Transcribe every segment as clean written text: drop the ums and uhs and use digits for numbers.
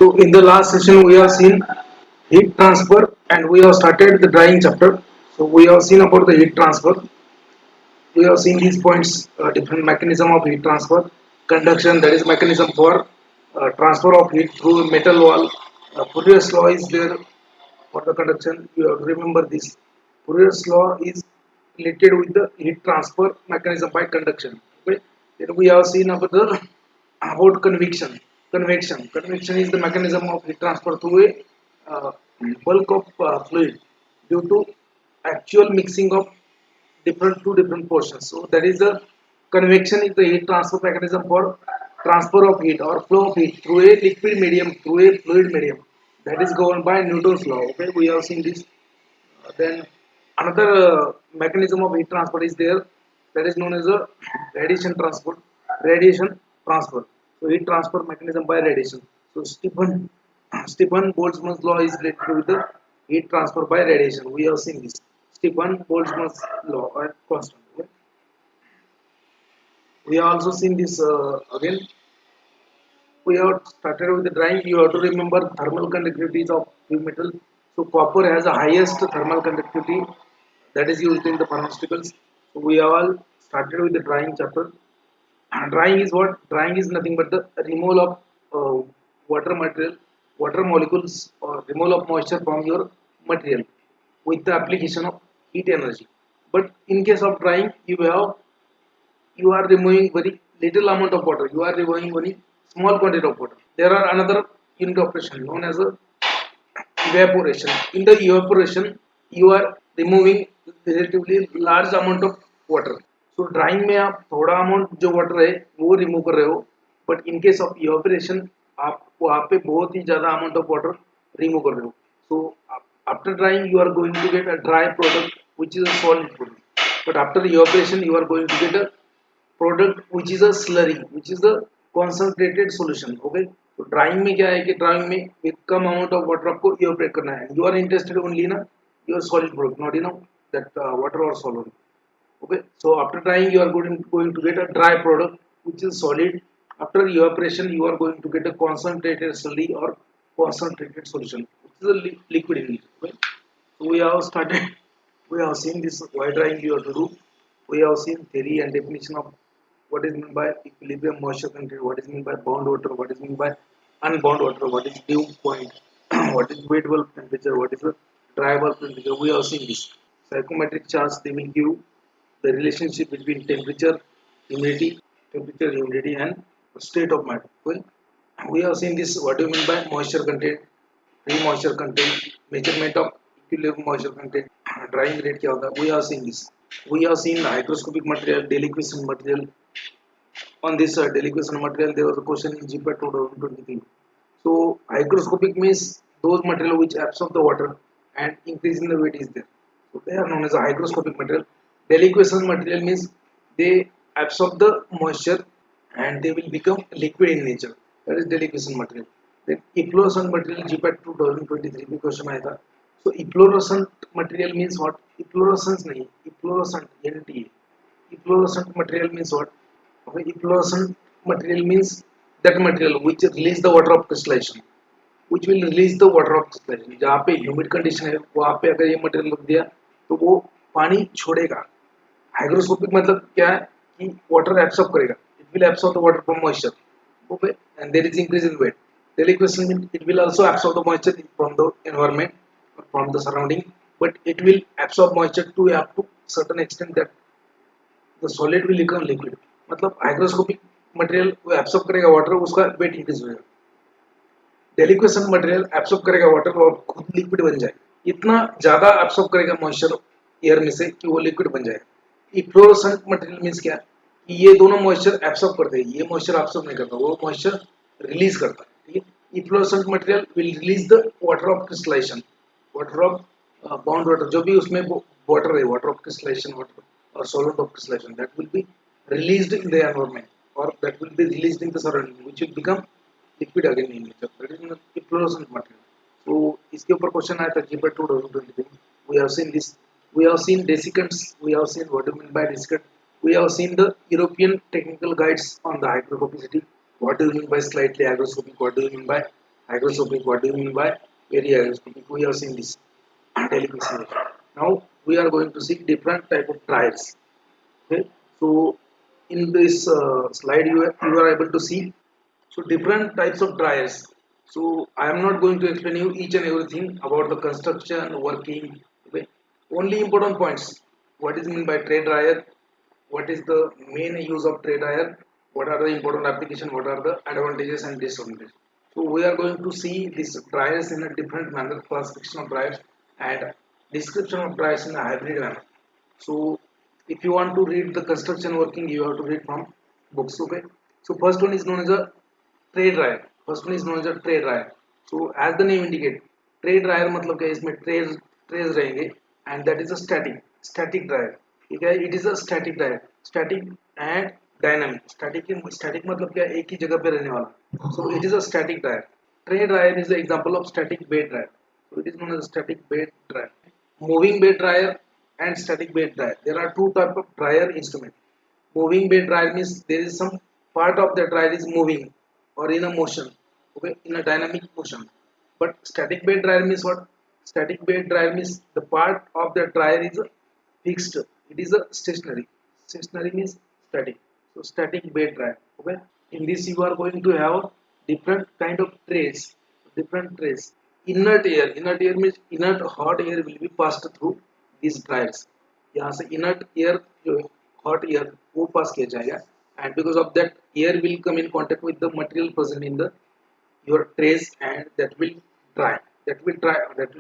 So in the last session we have seen heat transfer and we have started the drying chapter. So we have seen about the heat transfer. We have seen these points, different mechanism of heat transfer, conduction, that is mechanism for transfer of heat through metal wall. Fourier's law is there for the conduction. You have to remember this. Fourier's law is related with the heat transfer mechanism by conduction. Okay. Then we have seen about convection. Convection is the mechanism of heat transfer through a bulk of fluid due to actual mixing of different portions. So that is the convection is the heat transfer mechanism for transfer of heat or flow of heat through a liquid medium, through a fluid medium. That is governed by Newton's law. Okay, we have seen this. Then another mechanism of heat transfer is there, that is known as a radiation transfer. Radiation transfer. So heat transfer mechanism by radiation. So Stephen Boltzmann's law is related with the heat transfer by radiation. We have seen this. Stephen Boltzmann's law or constant. Okay? We have also seen this again. We have started with the drying. You have to remember thermal conductivities of metal. So copper has the highest thermal conductivity that is used in the pharmaceuticals. So we have all started with the drying chapter. Drying is what? Drying is nothing but the removal of water material, water molecules, or removal of moisture from your material with the application of heat energy. But in case of drying, you are removing very little amount of water. You are removing very small quantity of water. There are another unit of operation known as a evaporation. In the evaporation, you are removing relatively large amount of water. So drying में आप थोड़ा amount जो water है वो remove कर रहे हो, but in case of evaporation आप वहाँ पे बहुत ही ज़्यादा amount of water remove कर रहे हो. So after drying you are going to get a dry product which is a solid product, but after evaporation you are going to get a product which is a slurry, which is the concentrated solution. Okay, तो drawing में क्या है कि drawing में एक कम amount of water आपको evaporate करना है. यू आर इंटरेस्टेड ओनली ना your solid product, not in that water और solid. Okay, so after drying you are going to get a dry product which is solid. After evaporation you are going to get a concentrated slurry or concentrated solution which is a liquid in it. Okay, so we have started, we have seen this why drying you have to do. We have seen theory and definition of what is meant by equilibrium moisture content, what is meant by bound water, what is meant by unbound water, what is dew point, what is wet bulb temperature, what is the dry bulb temperature. We have seen this. Psychometric charts, they will give the relationship between humidity and state of matter. Well, we have seen this. What do you mean by moisture content, free moisture content, measurement of equilibrium moisture content, drying rate क्या होता है? We have seen this. We have seen hygroscopic material, deliquescent material. On this deliquescent material, there was a question in GPAT 2023. So hygroscopic means those material which absorb the water and increasing the weight is there. So they are known as a hygroscopic material. Deliquescent material means they absorb the moisture and they will become liquid in nature. That is deliquescent material. Then efflorescent material GPAT 2023 में question आया था. So efflorescent material means what? Efflorescence नहीं, efflorescent NTA. Efflorescent material means what? Okay, efflorescent material means that material which release the water of crystallization, which will release the water of crystallization. जहाँ पे humid condition है वहाँ पे अगर ये material रख दिया तो वो पानी छोड़ेगा. Hygroscopic मतलब क्या है कि water absorb करेगा. It will absorb the water from moisture. Okay, and there is increase in weight. Deliquescent means it will also absorb the moisture from the environment or from the surrounding, but it will absorb moisture to up to certain extent that the solid will become liquid. मतलब hygroscopic material वो absorb करेगा water, उसका weight increase होगा. Deliquescent material absorb करेगा water और खुद liquid बन जाए. इतना ज्यादा एब्सॉर्ब करेगा मॉइस्चर एयर में से कि वो लिक्विड बन जाए. इफ्लोरेसेंट मटेरियल मींस क्या कि ये दोनों मॉइस्चर एब्सॉर्ब करते हैं, ये मॉइस्चर एब्सॉर्ब नहीं करता, वो मॉइस्चर रिलीज करता है. ठीक है, efflorescent material will release the water of crystallisation, water of bound water, जो भी उसमें वाटर है, water of crystallisation, water or solvent of crystallization, that will be released in the environment or that will be released in the surrounding, which will become liquid again in nature. That is an efflorescent material. So इसके ऊपर question आया था GPAT 2023. We have seen this. We have seen desiccants. We have seen what do you mean by desiccant. We have seen the European technical guides on the hygroscopicity. What do you mean by slightly hygroscopic? What do you mean by Hygroscopic, what do you mean by very hygroscopic? We have seen this delicacy. Now we are going to see different type of dryers. Okay, so in this slide you are able to see so different types of dryers. So I am not going to explain you each and everything about the construction, working. Okay, only important points. What is meant by tray dryer? What is the main use of tray dryer? What are the important application? What are the advantages and disadvantages? So we are going to see these dryers in a different manner, classification of dryers and description of dryers in a hybrid manner. So if you want to read the construction working, you have to read from books. Okay. So first one is known as a tray dryer. First one is known as a tray dryer. So as the name indicate, tray dryer मतलब क्या है इसमें trays रहेंगे and that is a static dryer. ठीक है, it is a static dryer, static and dynamic. Static मतलब क्या है, एक ही जगह पे रहने वाला. So it is a static dryer. Tray dryer is the example of static bed dryer. So it is known as a static bed dryer. Moving bed dryer and static bed dryer. There are two type of dryer instrument. Moving bed dryer means there is some part of the dryer is moving or in a motion, okay, in a dynamic motion. But static bed dryer means what? Static bed dryer means the part of the dryer is fixed. It is a stationary. Stationary means static. So static bed dryer. Okay. In this you are going to have different kind of trays. Different trays. Inert air. Inert air means inert hot air will be passed through these dryers. यहाँ से inert air जो है hot air वो pass किया जाएगा and because of that air will come in contact with the material present in the your trays and that will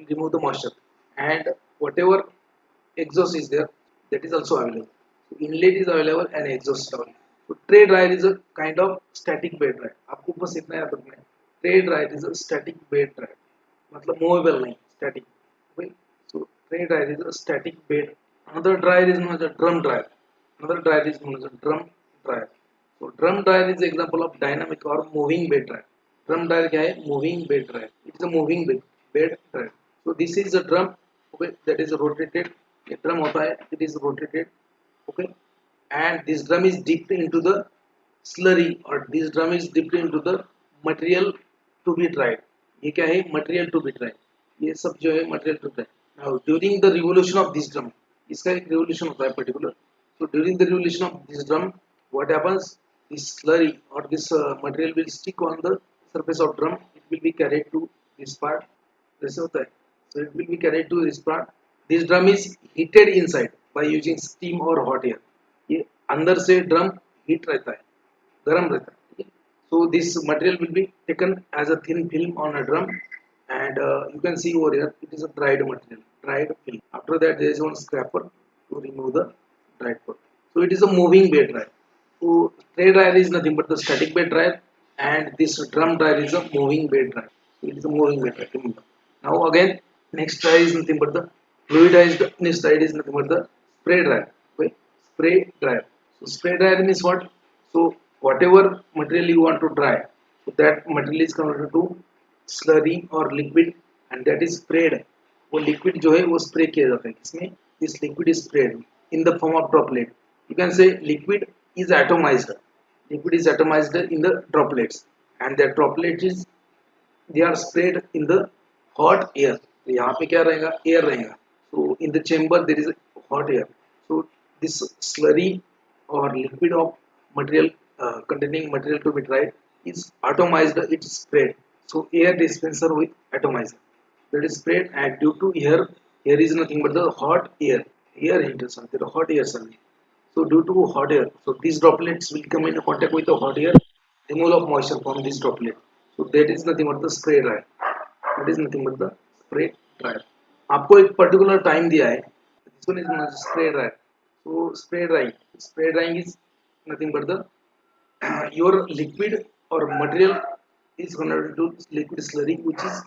remove the moisture and whatever exhaust is there that is also available. So inlet is available and exhaust is available. So tray dryer is a kind of static bed dryer. आपको बस इतना याद रखना है. Tray dryer is a static bed dryer. मतलब movable नहीं, static. Okay. So tray dryer is a static bed. Another dryer is known as a drum dryer. Another dryer is known as a drum dryer. So drum dryer is an example of dynamic or moving bed dryer. Drum dryer क्या है? Moving bed dryer. It is a moving bed dryer. So this is a drum, okay, that is rotated. A drum होता है, it is rotated, okay, and this drum is dipped into the slurry or this drum is dipped into the material to be dried. ये क्या है? Material to be dried. ये सब जो है material to dried. Now during the revolution of this drum, इसका एक revolution होता है particular. So during the revolution of this drum, what happens? This slurry or this material will stick on the surface of drum. It will be carried to this part. जैसे होता है. So it will be carried to this part. This drum is heated inside by using steam or hot air. ये अंदर से drum heat रहता है, गर्म रहता है. So this material will be taken as a thin film on a drum, and you can see over here it is a dried material, dried film. After that there is one scraper to remove the dried part. So it is a moving bed dryer. So tray dryer is nothing but the static bed dryer, and this drum dryer is a moving bed dryer. So it is a moving bed dryer. Remember. Now again, next dryer is nothing but the fluidized. Next dryer is nothing but the spray dryer. Okay, spray dryer. So spray dryer means what? So whatever material you want to dry, so that material is converted to slurry or liquid, and that is sprayed. वो liquid जो है वो spray किया जाता है. किसमें? This liquid is sprayed in the form of droplet. You can say liquid is atomized. Liquid is atomized in the droplets, and that droplet is they are sprayed in the hot air. तो यहाँ पे क्या रहेगा? Air रहेगा. So in the chamber there is hot air. So this slurry or liquid of material containing material to be dried is atomized. It is sprayed. So air dispenser with atomizer that is sprayed, and due to air is nothing but the hot air. Air heaters are there, hot air survey. So due to hot air, so these droplets will come in contact with the hot air, removal of moisture from this droplet. So that is nothing but the spray dryer. That is nothing but the spray dryer. आपको एक particular time दिया है. This one is known as spray dryer. So spray drying is nothing but the your liquid or material is converted to liquid slurry, which is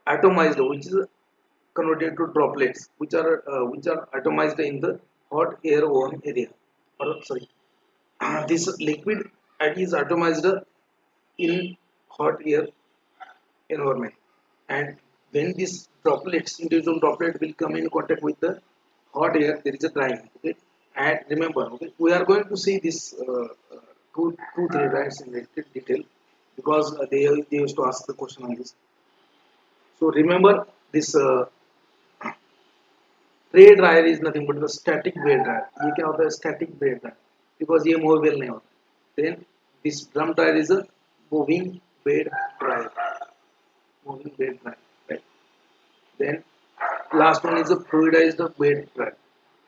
atomized, which is converted to droplets, which are atomized in the hot air oven area. Or sorry, this liquid is atomized in hot air environment, and when these droplets, individual droplet will come in contact with the hot air, there is a drying. Okay, and remember, okay, we are going to see this two three dryers in detail. because they used to ask the question on this. So remember this tray dryer is nothing but the static bed dryer. ये क्या होता है static bed dryer because ये movable नहीं होता. Then this drum dryer is a moving bed dryer. Moving bed dryer. Right. Then last one is a fluidized bed dryer.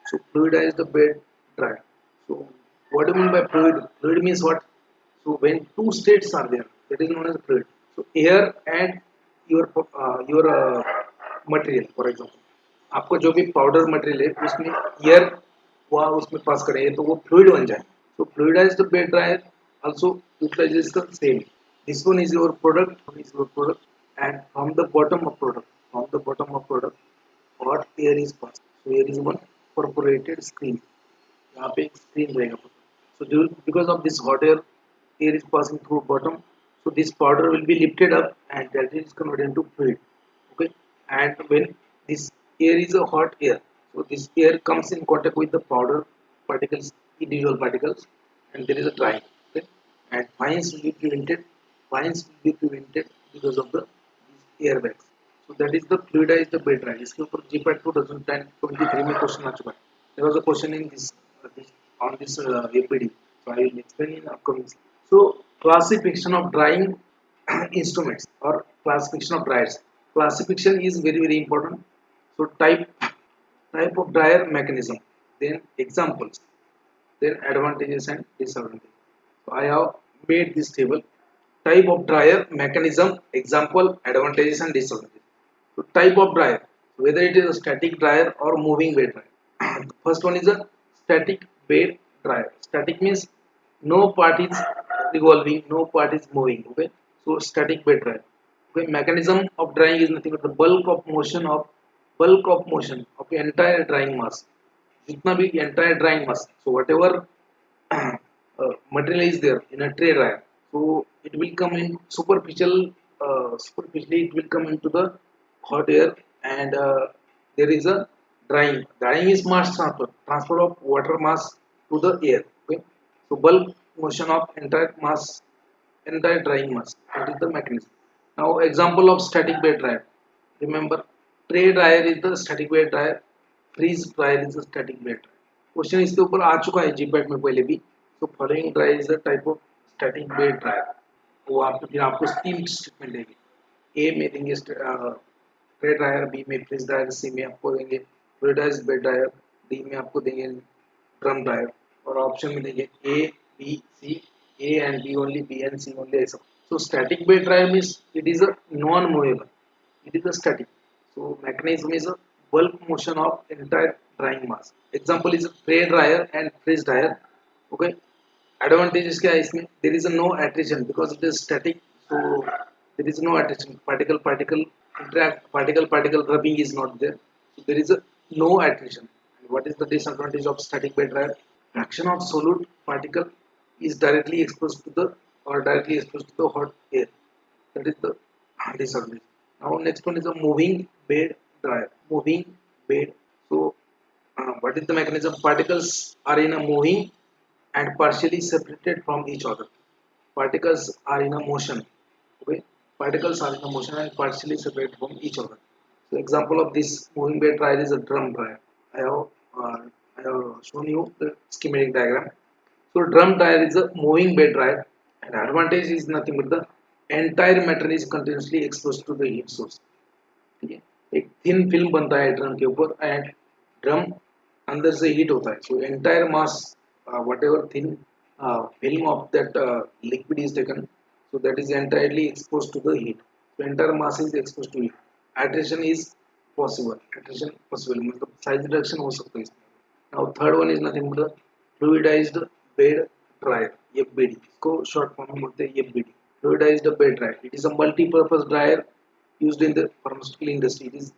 So fluidized bed dryer. So what do you mean by fluid? Fluid means what? So when two states are there, that is known as fluid. So air and your material, for example. आपको जो भी powder material है उसमें air वह उसमें पास करेंगे तो वो फ्लूइड बन जाए. So fluidized bed dryer also utilizes the same. This one is your product, and from the bottom of product, hot air is passed. So here is one perforated screen. यहाँ पे एक screen रहेगा. So because of this hot air is passing through bottom. So this powder will be lifted up and that is converted into fluid. Okay, and when this air is a hot air, so this air comes in contact with the powder particles, individual particles, and there is a drying. Okay, and fines will be prevented. Fines will be prevented because of the these airbags. So that is the fluidized bed dryer. इसके ऊपर GPAT 2023 में question आ चुका है. There was a question in this APD. So I will explain in upcoming. So classification of drying instruments or classification of dryers. Classification is very important. So type of dryer mechanism, then examples, then advantages and disadvantages. So I have made this table. Type of dryer mechanism, example, advantages and disadvantages. So type of dryer, whether it is a static dryer or moving bed dryer. First one is a static bed dryer. Static means no part is revolving, no part is moving. Okay, so static bed dryer. Okay, mechanism of drying is nothing but the bulk of motion of the entire drying mass. जितना भी entire drying mass. So whatever material is there in a tray dryer, so it will come in superficially it will come into the hot air, and there is a drying is mass transfer of water mass to the air. Okay, so bulk motion of entire drying mass, that is the mechanism. Now example of static bed dryer. Remember, tray dryer is the static bed dryer, freeze dryer is the static bed dryer. Question इसके ऊपर आ चुका है GPAT में पहले भी. तो following dryer is the type of static bed dryer. वो आप फिर आपको तीन स्टेटमेंट देंगे. ए में देंगे बेड ड्रायर, बी में फ्रीज ड्रायर, सी में आपको देंगे फ्लूइडाइज्ड बेड ड्रायर, डी में आपको देंगे ड्रम ड्रायर, और ऑप्शन में देंगे A B C, A and B only, B and C only, ऐसा. So static bed dryer means it is a non-movable. It is a static. So mechanism is a bulk motion of entire drying mass. Example is a tray dryer and freeze dryer. Okay. Advantages क्या है इसमें? There is a no attrition because it is static. So there is no attrition. Particle interact. Particle rubbing is not there. So there is a no attrition. And what is the disadvantage of static bed dryer? Fraction of solute particle is directly exposed to the hot air. That is the disadvantage. Now next one is a moving bed dryer. Moving bed. So what is the mechanism? Particles are in a moving and partially separated from each other. Particles are in a motion. Okay, particles are in a motion and partially separated from each other. So example of this moving bed dryer is a drum dryer. I have shown you the schematic diagram. So drum dryer is a moving bed dryer, and advantage is nothing but the entire material is continuously exposed to the heat source. ठीक है, एक thin film बनता है drum के ऊपर, and drum अंदर से heat होता है. So entire mass, whatever thin film of that liquid is taken, so that is entirely exposed to the heat. So entire mass is exposed to heat. Attrition is possible. मतलब size reduction हो सकता है इसमें. Now third one is nothing but the fluidized bed dryer. FBD, इसको short form में बोलते हैं FBD. Fluidized bed dryer. It is a multi-purpose dryer used in the pharmaceutical industry. It is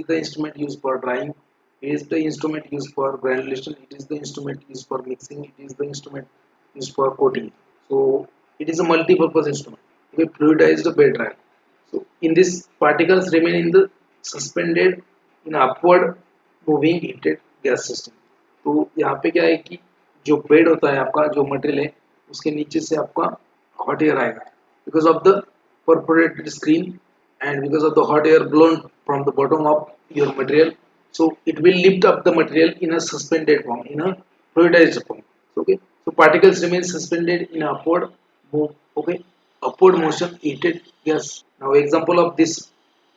the instrument used for drying. It is the instrument used for granulation. It is the instrument used for mixing. It is the instrument used for coating. So it is a multi-purpose instrument. Okay, fluidized bed dryer. So in this, particles remain in the suspended in upward moving heated gas system. तो यहाँ पे क्या है कि जो bed होता है आपका, जो मटेरियल है उसके नीचे से आपका hot air आएगा because of the perforated screen and because of the hot air blown from the bottom of your material, so it will lift up the material in a suspended form, in a fluidized form. Okay, so particles remain suspended in upward move. Okay, upward motion heated gas. Now example of this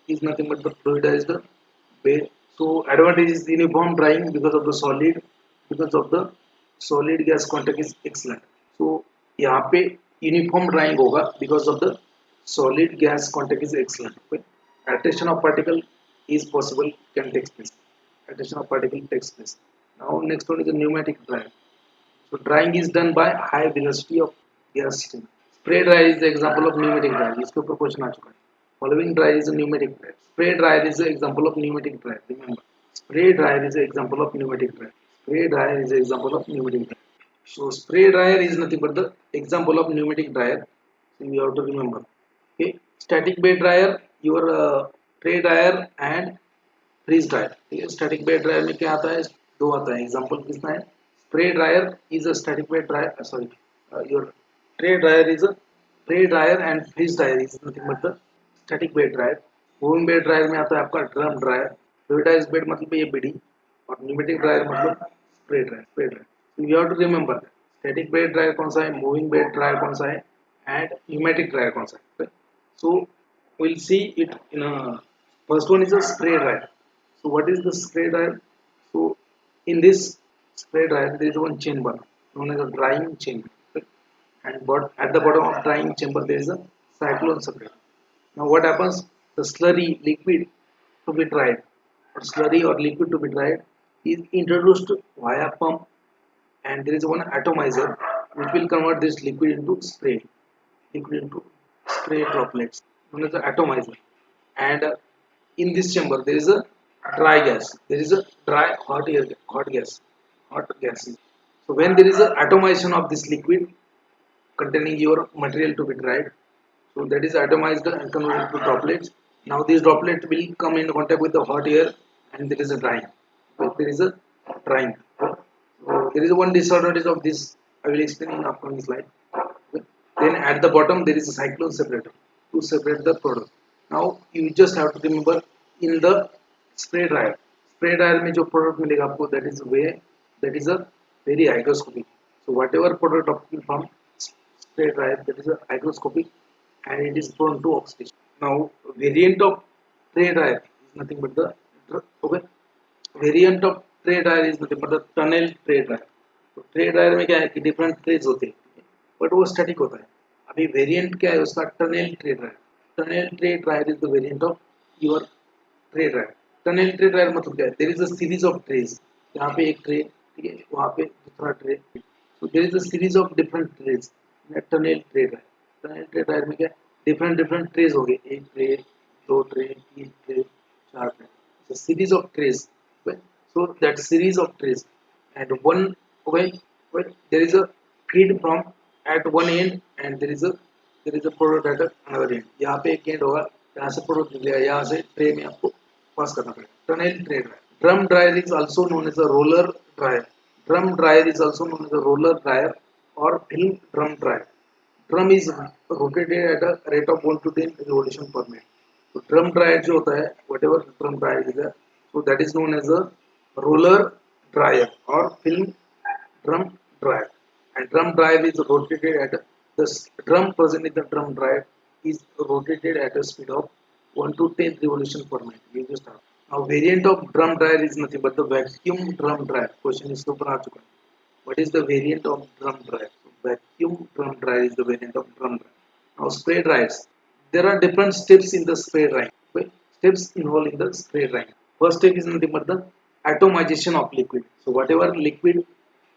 is nothing but the fluidized bed. So advantage is uniform drying because of the solid, because of the solid gas contact is excellent. So यहाँ पे uniform drawing होगा because of the solid gas contact is excellent. Okay? Adhesion of particle is possible, can take place. Adhesion of particle takes place. Now next one is the pneumatic drying. So drying is done by high velocity of gas stream. Spray dryer is the example of pneumatic dryer. इसके ऊपर question आ चुका है. Following dryer is a pneumatic dryer. Spray dryer is the example of pneumatic dryer. Remember, spray dryer is the example of pneumatic dryer. Spray dryer is the example of pneumatic dryer. So spray dryer is nothing but the example of pneumatic dryer. So you have to remember. Okay, static bed dryer, your spray dryer and freeze dryer. ठीक है, static bed dryer में क्या आता है? दो आता है. Example Kisna है? Spray dryer is a static bed dryer. Sorry, your spray dryer is a spray dryer and freeze dryer is nothing but the static bed dryer. Moving bed dryer में आता है आपका drum dryer. Fluidized bed मतलब ये BD और pneumatic dryer मतलब spray dryer. Spray dryer. So you have to remember that. Static bed dryer कौन सा है? Moving bed dryer कौन सा है? And pneumatic dryer कौन सा है? Okay? So we'll see it in a first one is a spray dryer. So what is the spray dryer? So in this spray dryer there is one chamber known as a drying chamber. Okay? And but at the bottom of drying chamber there is a cyclone separator. Now what happens? The slurry liquid to be dried or slurry or liquid to be dried is introduced via pump, and there is one atomizer which will convert this liquid into spray droplets known as the atomizer. And in this chamber there is a dry gas, there is a dry hot gas. So when there is a atomization of this liquid containing your material to be dried, so that is atomized and converted to droplets. Now these droplets will come in contact with the hot air and there is a drying. So there is a drying. So there is one disadvantage of this. I will explain in upcoming slide. Then at the bottom there is a cyclone separator to separate the product. Now you just have to remember in the spray dryer. Spray dryer में जो product मिलेगा आपको, that is way, that is a very hygroscopic. So whatever product of from spray dryer, that is a hygroscopic and it is prone to oxidation. Now variant of spray dryer is nothing but the okay. Variant of spray dryer is nothing but the tunnel spray dryer. तो tray dryer में क्या है कि different trays होते हैं but वो static होता है. अभी वेरिएंट क्या है उसका? Tunnel tray dryer. Tunnel tray dryer is the variant of your tray dryer. Tunnel tray dryer मतलब क्या है? There is a series of trays. यहाँ पे एक ट्रे, ठीक है, वहाँ पे दूसरा ट्रे. तो there is a series of different trays in tunnel tray dryer. Tunnel tray dryer में क्या डिफरेंट डिफरेंट ट्रेज हो गए, एक ट्रे, दो ट्रे, तीन ट्रे, चार tray, series of trays. So that series of trays and one, okay, well, there is a feed from at one end and there is a product at another end. यहाँ पे एक end होगा, यहाँ से product निकलेगा, यहाँ से tray में आपको pass करना पड़ेगा. Tunnel tray dryer. Drum dryer is also known as a roller dryer. Drum dryer is also known as a roller dryer or film drum dryer. Drum is rotated at a rate of 1 to 10 revolution per minute. So drum dryer जो होता है, whatever drum dryer is there, so that is known as a roller dryer or film drum dryer. And drum dryer is rotated at the drum present in the drum dryer is rotated at a speed of 1 to 10 revolution per minute. You just have. Now variant of drum dryer is nothing but the vacuum drum dryer. Question is ऊपर आ चुका है. What is the variant of drum dryer? So vacuum drum dryer is the variant of drum dryer. Now spray dryers. There are different steps in the spray drying. Okay? Steps involved in the spray drying. First step is nothing but the atomization of liquid. So whatever liquid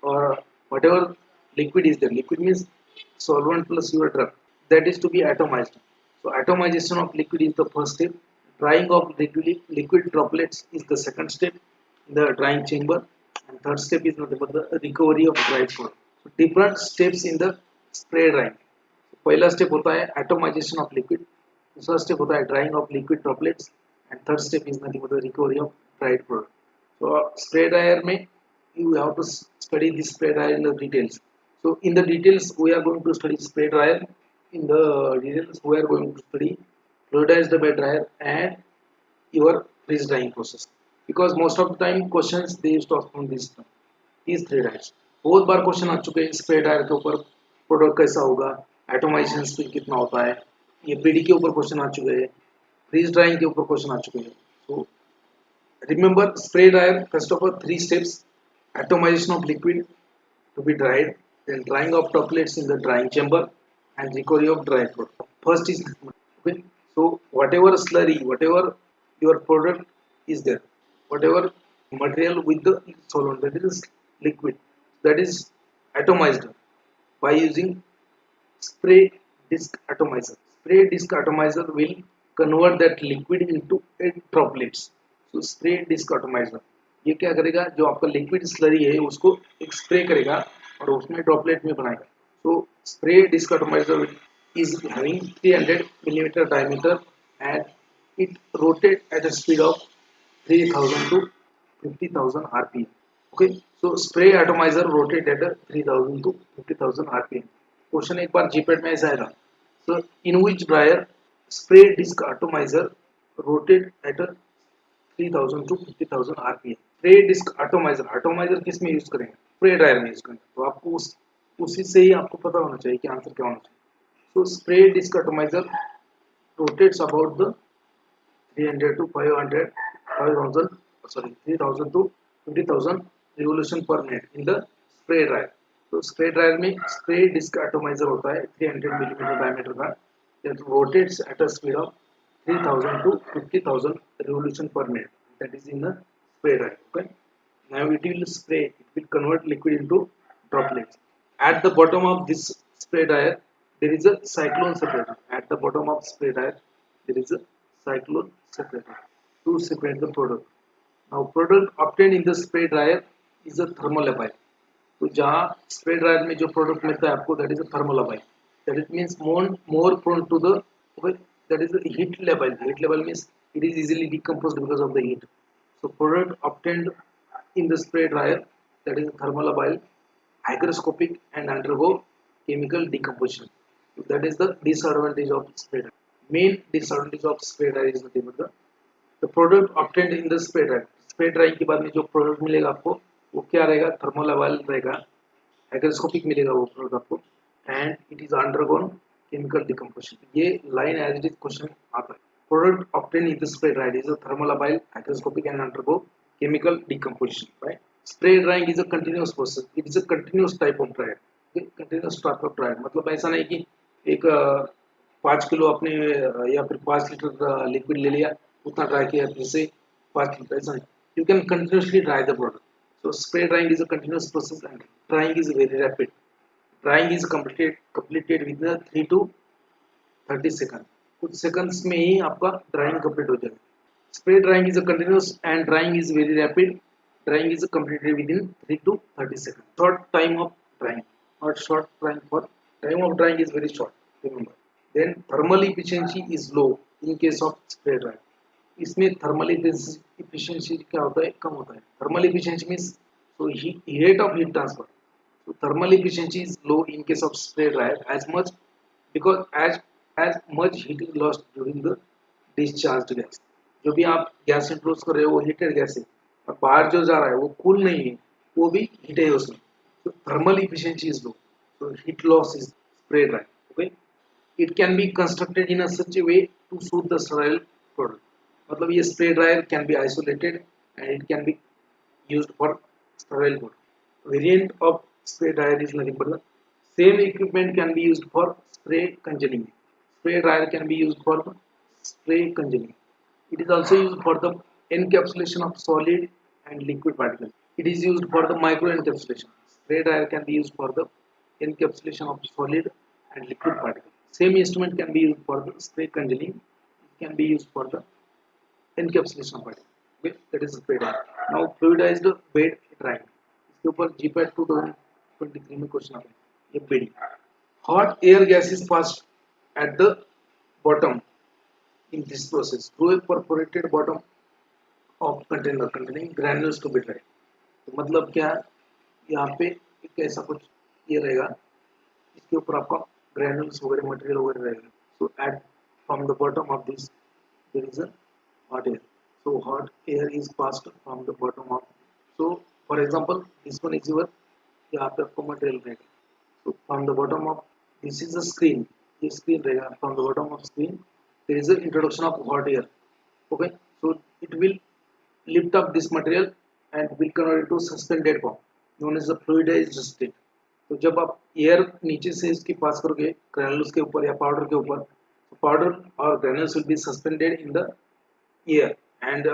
or whatever liquid is there, liquid means solvent plus your drug, that is to be atomized. So atomization of liquid is the first step. Drying of liquid droplets is the second step in the drying chamber, and third step is nothing but the recovery of dried product. So different steps in the spray drying. So पहला step होता है atomization of liquid, दूसरा step होता है drying of liquid droplets, and third step is nothing but the recovery of dried product. So spray dryer में you have to study this spray dryer in the details. So in the details we are going to study spray dryer in the details we are going to study fluidized bed dryer and your freeze drying process, because most of the time questions they used to ask from these three dryers. बहुत बार question आ चुके हैं spray dryer के ऊपर product कैसा होगा, atomisation speed कितना होता है, ये पीडी के ऊपर क्वेश्चन आ चुके हैं, फ्रीज ड्राइंग के ऊपर क्वेश्चन आ चुके हैं. So remember spray dryer first of all three steps: atomization of liquid to be dried, then drying of droplets in the drying chamber, and recovery of dry product. First is okay. So whatever slurry, whatever your product is there, whatever material with the solvent that is liquid, that is atomized by using spray disc atomizer. Spray disc atomizer will convert that liquid into droplets. So spray disc atomizer ये क्या करेगा, जो आपका liquid slurry है उसको एक spray करेगा और उसमें ड्रॉपलेट में बनाएगा. So spray disc atomizer is having 300 millimeter diameter and it rotates at a speed of 3000 to 50,000 rpm. Okay, so spray atomizer rotate at a 3000 to 50,000 rpm. Question एक बार GPAT में ऐसा आएगा. So in which dryer spray disc atomizer rotate at a 3000 to 50,000 rpm. Spray disc atomiser, atomiser किस में use करेंगे, spray dryer में use करेंगे. तो आपको उसी से ही आपको पता होना चाहिए कि आंसर क्या होना चाहिए. So spray disc atomizer rotates about the 300 to 500 5000 sorry 3000 to 50,000 revolution per minute in the spray dryer. तो स्प्रे ड्रायर में स्प्रे डिस्क एटोमाइजर होता है 300 मिलीमीटर डायमीटर का, that rotates at a speed of 3000 to 50,000 revolution per minute. That is in the spray dryer. Okay. Now it will spray. It will convert liquid into droplets. At the bottom of this spray dryer, there is a cyclone separator. At the bottom of spray dryer, there is a cyclone separator to separate the product. Now product obtained in the spray dryer is a thermolabile. तो जहाँ spray dryer में जो product मिलता है आपको, that is a thermolabile. That it means more prone to the that is the heat level. Heat level means it is easily decomposed because of the heat. So product obtained in the spray dryer, that is thermolabile, hygroscopic and undergo chemical decomposition. So that is the disadvantage of spray dryer. Main disadvantage of spray dryer is nothing but the product obtained in the spray dryer. Spray drying के बाद में जो product मिलेगा आपको वो क्या रहेगा, थर्मोलाबाइल रहेगा, हाइग्रोस्कोपिक मिलेगा वो प्रोडक्ट आपको, and it is undergone chemical decomposition. ये line as it is question आता है. Product obtain in the spray dryer is a thermolabile, hygroscopic and undergo chemical decomposition. Right. Spray drying is a continuous process. It is a continuous type of dryer. Continuous type of dryer मतलब ऐसा नहीं कि एक 5 kilo अपने या फिर 5 litre liquid ले लिया, उतना ड्राई किया, फिर से 5 लीटर, ऐसा नहीं. You can continuously dry the product. So spray drying is a continuous process and drying is very rapid. Drying is completed within 3 to 30 seconds. कुछ seconds में ही आपका drying complete हो जाएगा. Spray drying is a continuous and drying is very rapid. Drying is completed within 3 to 30 seconds. Short time of drying, not short time for time of drying is very short. Remember. Then thermal efficiency is low in case of spray drying. इसमें thermal efficiency क्या होता है, कम होता है. Thermal efficiency means so rate of heat transfer. So thermal efficiency is low in case of spray dryer as much because as much heat is lost during the discharged gas. जो भी आप gas introduce कर रहे हो वो heated gas है और बाहर जो जा रहा है वो कूल नहीं है, वो भी हीट है उसमें. So thermal efficiency is low. So heat loss is spray dryer. Okay. It can be constructed in a such a way to suit the sterile product. मतलब ये spray dryer can be isolated and it can be used for sterile mode. Variant of spray dryer is nothing but the same equipment can be used for spray congealing. Spray dryer can be used for spray congealing. It is also used for the encapsulation of solid and liquid particles. It is used for the micro encapsulation. Spray dryer can be used for the encapsulation of solid and liquid particles. Same instrument can be used for the spray congealing. It can be used for the encapsulation of particles. Okay, that is spray dryer. Now fluidized bed drying. इसके ऊपर GPAT 2023 में question आता है. ये bedding. Hot air gas is passed at the bottom in this process through a perforated bottom of container containing granules to be dried. तो मतलब क्या, यहाँ पे एक ऐसा कुछ ये रहेगा, इसके ऊपर आपका granules वगैरह material वगैरह रहेगा. So at from the bottom of this there is a hot air. So hot air is passed from the bottom of. So for example this one is your यहाँ पे आपको material रहेगा. So from the bottom of this is a screen. ये screen रहेगा. From the bottom of screen there is a introduction of hot air. Okay, so it will lift up this material and will convert it to suspended form known as the fluidized state. तो जब आप air नीचे से इसकी पास करोगे granules के ऊपर या पाउडर के ऊपर, पाउडर और granules will be suspended in the air and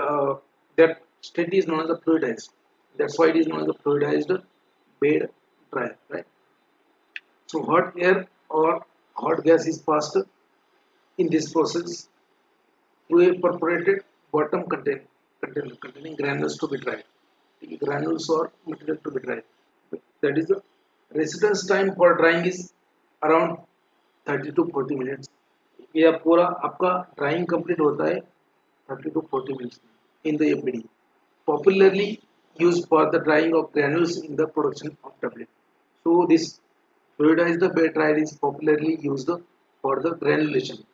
that state is known as the fluidized. That's why it is known as the fluidized bed dryer, right? So hot air or hot gas is passed in this process through a perforated bottom container containing granules to be dried. Granules or material to be dried. That is the residence time for drying is around 30 to 40 minutes. ये पूरा आपका drying complete होता है 30 to 40 minutes in the APD. Popularly used for the drying of granules in the production of tablet. So this fluidized bed dryer is popularly used for the granulation.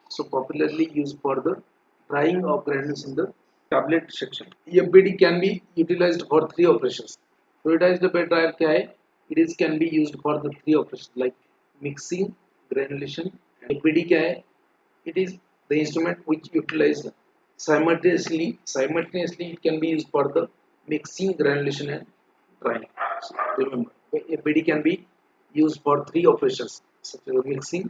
So popularly used for the drying of granules in the tablet section. FBD can be utilized for three operations. Fluidized bed dryer क्या है? It is can be used for the three operations like mixing, granulation. And FBD क्या है? It is the instrument which utilized simultaneously. Simultaneously, it can be used for the mixing, granulation, and drying. So remember, FBD can be used for three operations such as mixing,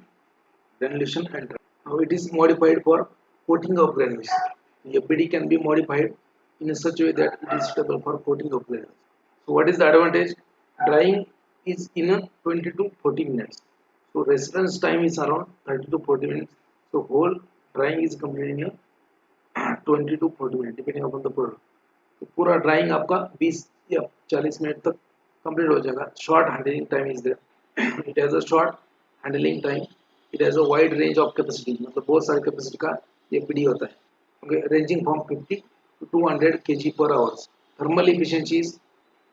granulation, and drying. Now it is modified for coating of granules. The FBD can be modified in such a way that it is suitable for coating of granules. So what is the advantage? Drying is in a 20 to 40 minutes. So residence time is around 30 to 40 minutes. So whole drying is completed in a 20 to 40 minutes depending upon the product. तो पूरा drawing आपका 20 या 40 minute तक complete हो जाएगा. Short handling time is there. It has a short handling time. It has a wide range of capacity. मतलब बहुत सारी कैपेसिटी का ये पीडी होता है. Okay, ranging from 50 to 200 kg per hour. Thermal efficiency is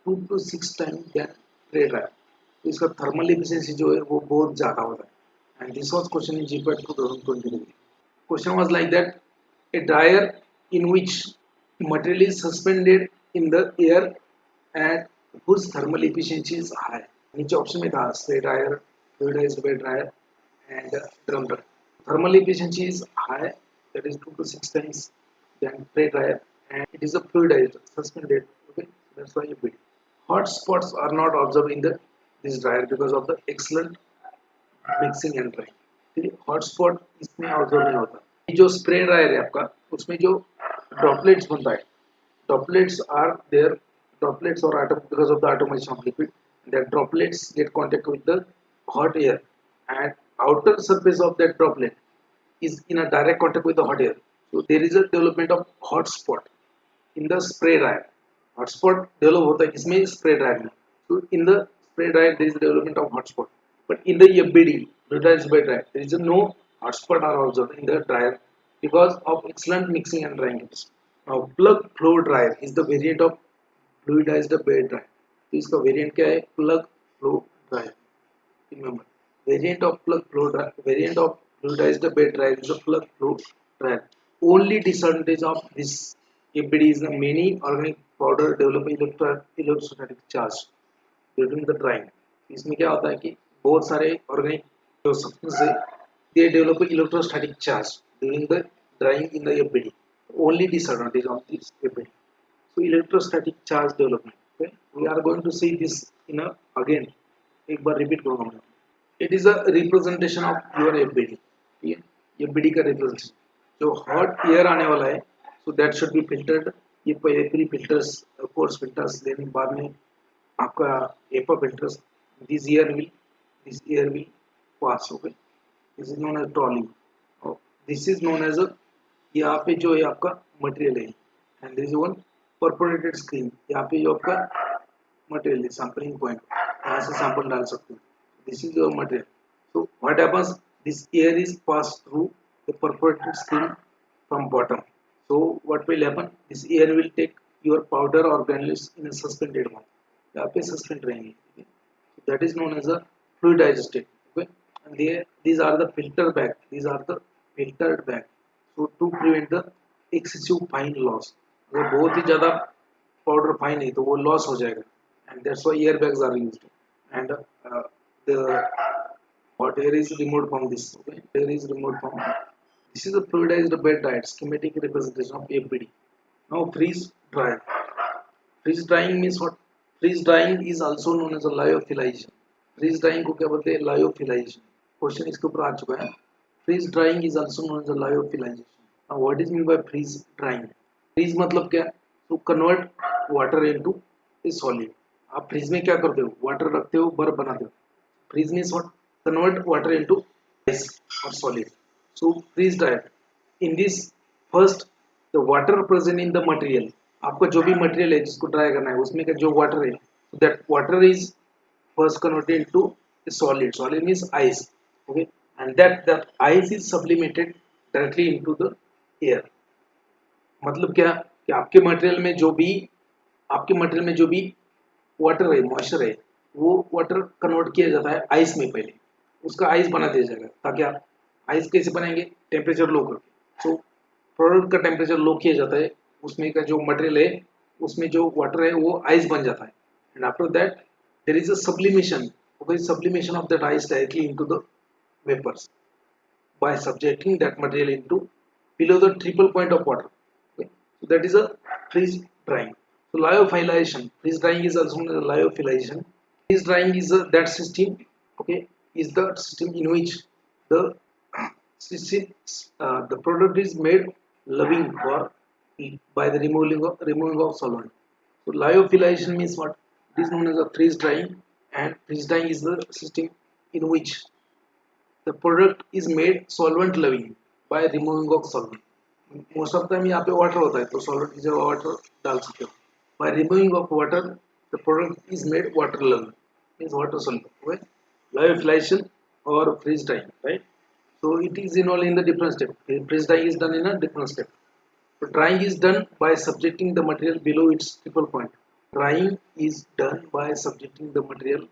2 to 6 time than spray dryer. तो इसका thermal efficiency जो है वो बहुत ज़्यादा होता है. And this was question in GPAT 2023. Question was like that: a dryer in which material is suspended in the air and whose thermal efficiency is high. नीचे ऑप्शन में था spray dryer, fluidised bed dryer and drum dryer. Thermal efficiency is high, that is 2 to 6 times than spray dryer, and it is a fluidized, suspended. Okay, that's why you build. Hot spots are not observed in this dryer because of the excellent mixing and drying. ठीक है, hot spot इसमें observe नहीं होता. ये जो spray dryer है आपका, उसमें जो ड्रॉपलेट्स बनता है, droplets are there. Droplets or atom because of the atomization of liquid, that droplets get contact with the hot air, and outer surface of that droplet is in a direct contact with the hot air. So there is a development of hot spot in the spray dryer. Hot spot develop होता है इसमें spray dryer में. So in the spray dryer there is a development of hot spot, but in the FBD, fluidized bed dryer, there is no hot spot are observed in the dryer because of excellent mixing and drying capacity. Now plug flow dryer is the variant of fluidized bed dryer. तो इसका variant क्या है? Plug flow dryer. Remember, variant of fluidized bed dryer is a plug flow dryer. Only disadvantage of this FBD is the many organic powder develop electrostatic charge during the drying. इसमें क्या होता है कि बहुत सारे organic जो substance है, they develop electrostatic charge during the drying in the FBD. Only disadvantage of this FBD. So electrostatic charge development. Okay, we are going to see this in a again. एक बार repeat करूँगा मैं. It is a representation of your FBD. ठीक है, FBD का representation. जो hot air आने वाला है, so that should be filtered. ये pre filters, coarse filters, then बाद में आपका HEPA filters. This air will pass. Okay, this is known as trolley. Oh, this is known as a यहाँ पे जो है आपका मटेरियल है, and this is one perforated screen. यहाँ पे जो आपका मटेरियल है, सैंपलिंग पॉइंट, यहाँ से सैंपल डाल सकते हैं. This is your material. So what happens, this air is pass through the perforated screen from bottom. So what will happen, this air will take your powder और granules इन अ suspended form. यहाँ पे suspend रहेंगे. That is known as a fluidised state. Okay, and these are the filter bag. These are the filtered bag. So to prevent the excessive fine loss. अगर बहुत ही ज़्यादा powder fine है तो वो loss हो जाएगा, and that's why airbags are used. And the what air is removed from this. Okay, air is removed from. This is a fluidized bed diet schematic representation of APD. Now freeze dry. Freeze drying means what? Freeze drying is also known as a lyophilization. Freeze drying को क्या बोलते हैं? Lyophilization. Question इसके ऊपर आ चुका है. Freeze drying is also known as a lyophilization. Now what is meant by freeze drying? Freeze मतलब क्या? To convert water into a solid. आप फ्रीज में क्या करते हो? वाटर रखते हो, बर्फ बनाते हो. Freeze means what? Convert water into ice or solid. So freeze dry. In this first the water present in the material, आपका जो भी मटेरियल है जिसको ड्राई करना है उसमें का जो वाटर है, that water is first converted into solid. Solid means ice. Okay, and that ice is sublimated directly into the air. मतलब क्या कि आपके मटेरियल में जो भी वाटर है, मॉइस्चर है, वो वाटर कन्वर्ट किया जाता है आइस में. पहले उसका आइस बना दिया जाएगा, ताकि आप आइस कैसे बनाएंगे? टेम्परेचर लो करके. सो प्रोडक्ट का टेम्परेचर लो किया जाता है, उसमें का जो मटेरियल है उसमें जो वाटर है वो आइस बन जाता है. And after that there is a sublimation. Okay, sublimation of that ice directly into the vapours by subjecting that material into below the triple point of water. Okay, so that is a freeze drying. So lyophilization, freeze drying is also known as lyophilization. Freeze drying is that system. Okay, is the system in which the system, the product is made loving for by the removing of solvent. So lyophilization means what? It is known as a freeze drying, and freeze drying is the system in which the product is made solvent loving by removing of solvent. Most of the time यहाँ पे water होता है, तो solvent की जगह water डाल सकते हो. By removing of water, the product is made water loving, means water soluble. Okay, lyophilization or freeze drying, right? So it is involved in the different step. Freeze drying is done in a different step. So drying is done by subjecting the material below its triple point. Drying is done by subjecting the material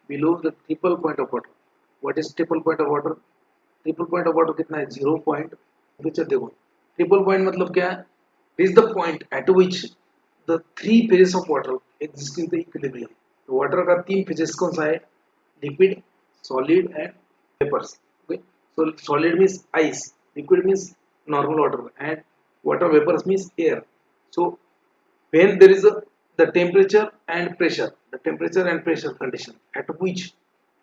below the triple point of water. What is triple point of water? Triple point of water कितना है? 0 point. Temperature देखो, triple point मतलब क्या है? Is the point at which the three phases of water exist in the equilibrium. तो water का 3 phases कौन सा है? Liquid, solid and vapours. Okay, so solid means ice, liquid means normal water, and water vapors means air. So when there is the temperature and pressure condition at which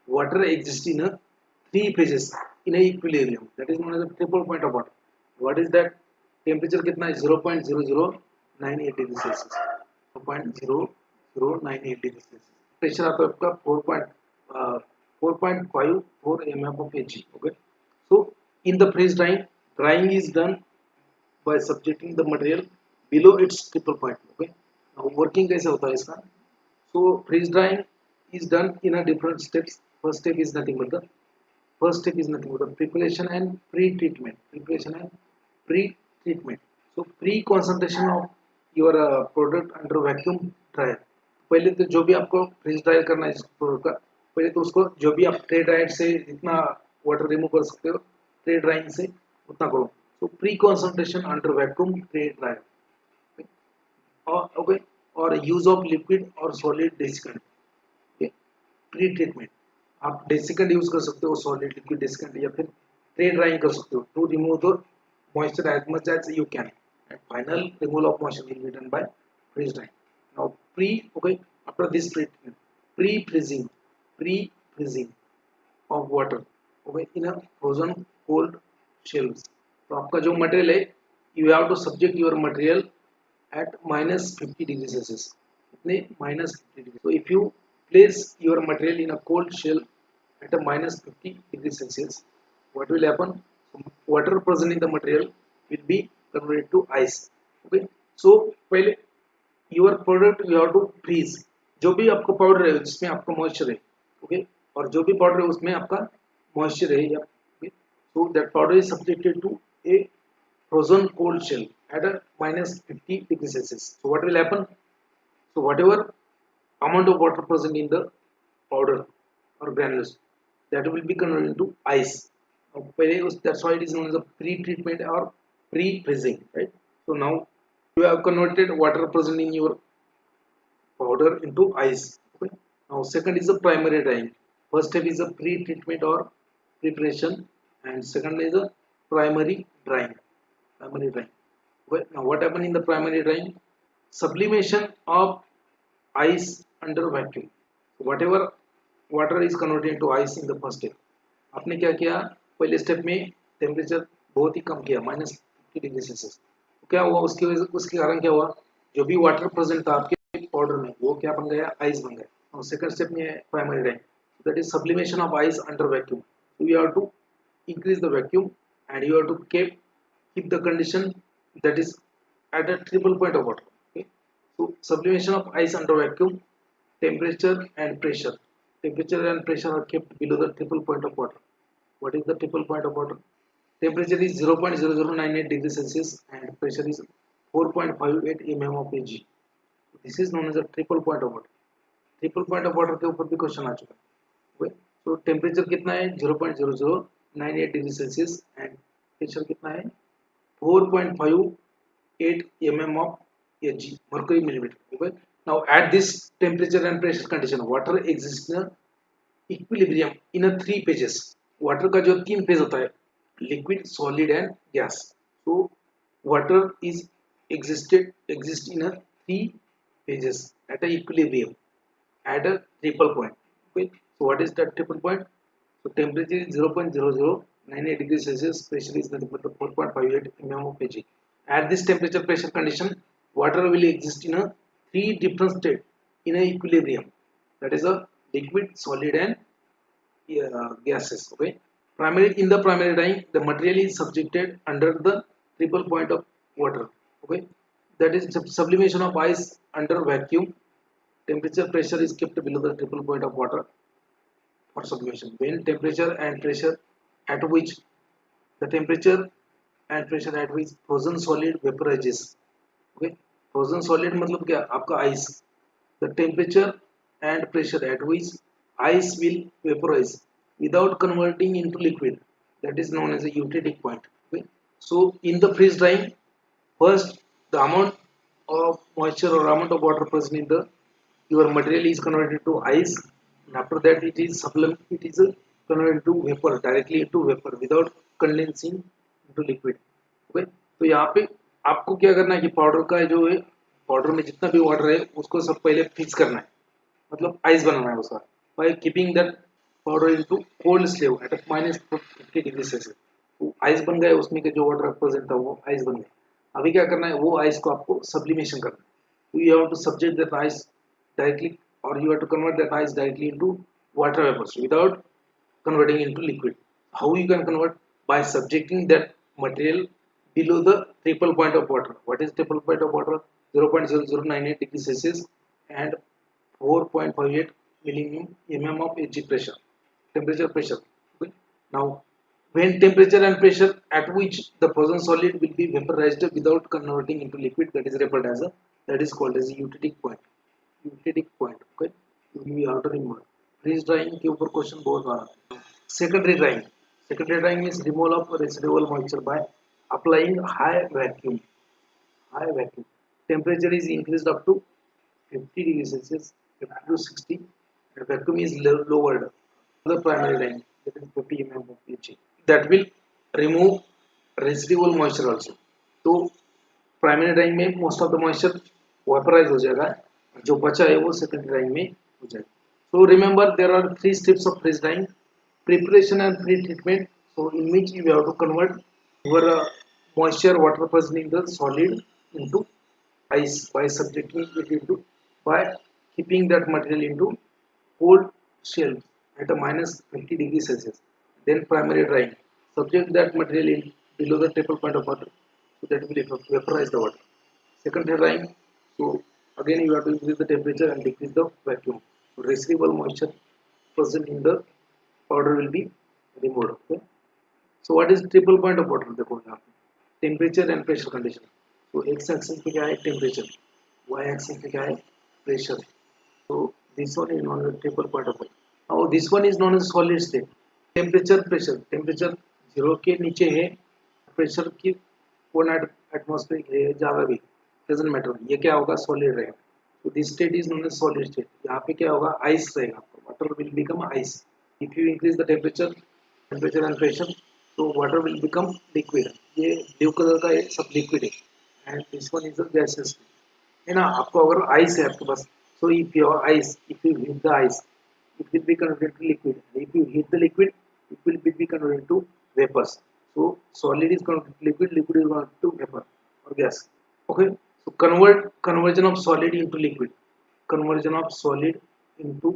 water exists in a 3 phases in a equilibrium, that is known as a triple point of water. What is that? Temperature कितना है? 0.0098 degree Celsius. 0.0098 degree Celsius. Pressure आता है आपका 4.54 mm of Hg. Okay, so in the freeze drying is done by subjecting the material below its triple point. Okay, now working कैसे होता है इसका? So freeze drying is done in a different steps. First step is nothing but the preparation and pre-treatment. So pre-concentration of your product under vacuum dryer. पहले तो जो भी आपको freeze dry करना है इस प्रोडक्ट का, पहले तो उसको जो भी आप ट्रे ड्रायर से जितना वाटर रिमूव कर सकते हो, ट्रे ड्राइंग से उतना करो. So pre-concentration under vacuum tray dryer. Okay, or use of liquid or solid desiccant. Okay, pre-treatment. आप डेसिकेंट यूज कर सकते हो, सॉलिड लिक्विड डेसिकेंट, या फिर ट्रे ड्राइंग कर सकते हो to remove the moisture as much as you can. And final removal of moisture will be done by freeze drying. Now okay, after this treatment, pre freezing of water, okay, in a frozen cold shells. तो आपका जो material है, you have to subject your material at -50 degrees Celsius. इतने -50 degree. So if you place your material in a cold shell at a -50 degrees Celsius, what will happen? Water present in the material will be converted to ice. Okay, so पहले your product you have to freeze. जो भी आपका powder है जिसमें आपका moisture है, okay, और जो भी पाउडर है उसमें आपका मॉइस्चर है, या so that powder is subjected to a frozen cold shell at a -50 degrees Celsius. So what will happen? So whatever amount of water present in the powder or granules, that will be converted into ice. That's why it is known as a pre-treatment or pre-freezing, right? So now you have converted water present in your powder into ice. Okay. Now second is the primary drying. First step is a pre-treatment or preparation, and second is a primary drying. Primary drying. Okay. Now what happens in the primary drying? Sublimation of ice under vacuum. Whatever water is converted into ice in the first step. आपने क्या किया? पहले step में temperature बहुत ही कम किया, -50 degree Celsius. क्या हुआ? उसके कारण क्या हुआ? जो भी वाटर प्रेजेंट था आपके पाउडर में वो क्या बन गया? आइस बन गया। और सेकंड स्टेप में है primary drying, that is sublimation of ice under vacuum. You have to increase the vacuum and you have to keep the condition that is at a triple point of water. Okay. So sublimation of ice under vacuum, temperature and pressure. Temperature and pressure are kept below the triple point of water. What is the triple point of water? Temperature is 0.0098 degrees Celsius and pressure is 4.58 mm of Ag. This is known as a triple point of water. Triple point of water के ऊपर भी question आ चुका है। तो temperature कितना है? 0.0098 degree Celsius and pressure कितना है? 4.58 mm of Ag, mercury millimeter. Okay. Now at this temperature and pressure condition, water exists in a equilibrium in a 3 phases. Water का जो 3 फेज होता है, liquid, solid and gas. So water is exist in a 3 phases at a equilibrium at a triple point. Okay. So what is that triple point? So temperature is 0.0098 degrees Celsius, pressure is 4.58 mm of Ag. At this temperature pressure condition, water will exist in a 3 different state in a equilibrium. That is a liquid, solid and gases. Okay. In the primary drying, the material is subjected under the triple point of water. Okay. That is sublimation of ice under vacuum. Temperature pressure is kept below the triple point of water for sublimation. When temperature and pressure at which frozen solid vaporizes. Okay. Frozen solid मतलब क्या? आपका ice. The temperature and pressure at which ice will vaporize without converting into liquid, that is known as a eutectic point. Okay. So in the freeze drying, first the amount of moisture or amount of water present in the your material is converted to ice, and after that it is converted to vapor, directly into vapor without condensing into liquid. Okay. तो यहाँ पे आपको क्या करना है कि powder का जो है, पाउडर में जितना भी वाटर है उसको सब पहले फिक्स करना है, मतलब आइस बनाना है उसका, by keeping that powder into cold slave at -50 degree Celsius. तो आइस बन गया, उसमें के जो वाटर प्रेजेंट था वो आइस बन गया। अभी क्या करना है? वो आइस को आपको सब्लिमेशन करना है। तो you have to subject that ice directly, or you have to convert that ice directly into water vapors without converting into liquid. How you can convert? By subjecting that material below the triple point of water. What is triple point of water? 0.0098 degrees Celsius and 4.58 mm of Ag pressure, temperature pressure. Okay. Now when temperature and pressure at which the frozen solid will be vaporized without converting into liquid, that is referred as called as a eutectic point. Eutectic point. Okay. You have to remember. Freeze drying के ऊपर question बहुत आ रहा है। Secondary drying. Secondary drying is removal of residual moisture by applying high vacuum. High vacuum. Temperature is increased up to 50 degrees Celsius, 50 to 60, and vacuum is lowered. The primary drying, that is 50 mm of Ag. That will remove residual moisture also. तो primary drying में most of the moisture vaporize हो जाएगा, जो बचा है वो secondary drawing में हो जाएगा। So remember there are 3 steps of freeze drying, preparation and pre treatment. So in which you have to convert your moisture water present in the solid into ice by subjecting it into, by keeping that material into cold shell at a -50 degrees Celsius. Then primary drying, subject that material in below the triple point of water, so that will vaporize the water. Secondary drying, so again you have to increase the temperature and decrease the vacuum. So residual moisture present in the powder will be removed. Okay. So what is triple point of water? देखो यहाँ पे temperature and pressure condition. So x axis पे क्या है? Temperature. Y axis पे क्या है? Pressure. So this one is known as triple point of water. Now this one is known as solid state. Temperature pressure, temperature 0 के नीचे है, pressure की 1 एटमॉस्फेरिक है ज़्यादा भी, डजंट मैटर, ये क्या होगा, सॉलिड रहेगा। तो this state is known as solid state. यहाँ पे क्या होगा, आइस रहेगा, water will become ice. If you increase the temperature and pressure, तो वाटर विल बिकम लिक्विड। ये ब्लू कलर का ये सब लिक्विड है, and this one is the gases है ना। आपको अगर आइस है आपके पास, so if your ice, if you heat the ice, it will be converted to liquid. If you heat the liquid, it will be converted to vapors. So solid is converted to liquid, liquid is converted to vapor or gas. Okay. So conversion of solid into liquid. Conversion of solid into